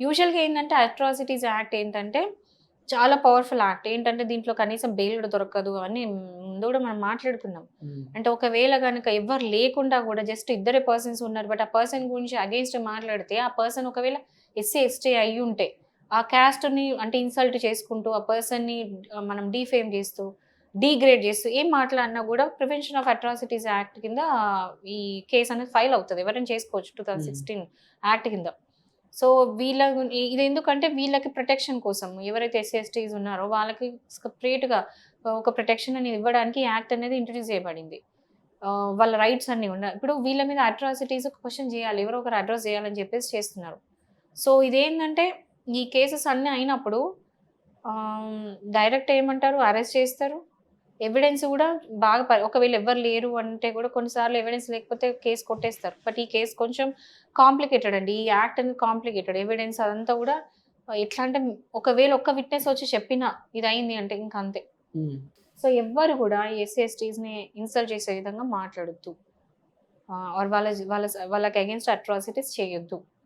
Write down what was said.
యూజువల్‌గా ఏంటంటే atrocities act ఏంటంటే చాలా పవర్‌ఫుల్ యాక్ట్. ఏంటంటే దీంట్లో కనీసం బెయిల్ కూడా దొరకదు అవన్నీ ముందు కూడా మనం మాట్లాడుకున్నాం. హ్మ్. అంటే ఒకవేళ గనక ఎవ్వరు లేకుండా కూడా జస్ట్ ఇద్దరే పర్సన్స్ ఉన్నారు. బట్ ఆ పర్సన్ గురించి అగెయిన్స్ట్ మాట్లాడితే ఆ పర్సన్ ఒకవేళ ఎస్సీ, ఎస్టీ అయ్యుంటే ఆ క్యాస్ట్‌ని అంటే ఇన్సల్ట్ చేసుకుంటూ ఆ పర్సన్‌ని మనం డీఫేమ్ చేస్తూ, డీగ్రేడ్ చేస్తూ ఏం మాట్లాడినా కూడా ప్రివెన్షన్ ఆఫ్ అట్రాసిటీస్ యాక్ట్ కింద ఈ కేస్ అనేది ఫైల్ అవుతది. ఎవరైనా చేసుకోవచ్చు హ్మ్. 2016 యాక్ట్ కింద. సో, వీళ్ళ ఇదెందుకంటే వీళ్ళకి ప్రొటెక్షన్ కోసం. ఎవరైతే ఎస్సీ, ఎస్టీస్ ఉన్నారో వాళ్ళకి సెపరేట్‌గా ఒక ప్రొటెక్షన్ అనేది ఇవ్వడానికి యాక్ట్ అనేది ఇంట్రొడ్యూస్ చేయబడింది. వాళ్ళ రైట్స్ అన్నీ ఇప్పుడు వీళ్ళ మీద అట్రాసిటీస్ క్వెషన్ చేయాలి. ఎవరో ఒకరు అడ్రెస్ చేయాలని చెప్పేసి చేస్తున్నారు. సో, ఇదేందంటే ఈ కేసెస్ అన్నీ అయినప్పుడు డైరెక్ట్ ఏమంటారు అరెస్ట్ చేస్తారు. ఎవిడెన్స్ గూడా బాగా ఒకవేళ ఎవ్వరు లేరు అంటే గూడా కొన్నిసార్లు ఎవిడెన్స్ లేకపోతే కేస్ కొట్టేస్తారు. బట్ ఈ కేస్ కొంచెం కాంప్లికేటెడ్ అండి. ఈ యాక్ట్ అనేది కాంప్లికేటెడ్. ఎవిడెన్స్ అదంతా గూడా ఎట్లా అంటే ఒకవేళ ఒక్క విట్నెస్ వచ్చి చెప్పినా ఇదయింది అంటే ఇంక అంతే. హ్మ్. సో, ఎవ్వరు గూడా ఎస్సీ, ఎస్టీస్‌ని ఇన్సల్ట్ చేసే విధంగా మాట్లాడొద్దు. ఆర్ వాళ్ళకి అగెయిన్స్ట్ అట్రాసిటీస్ చేయొద్దు.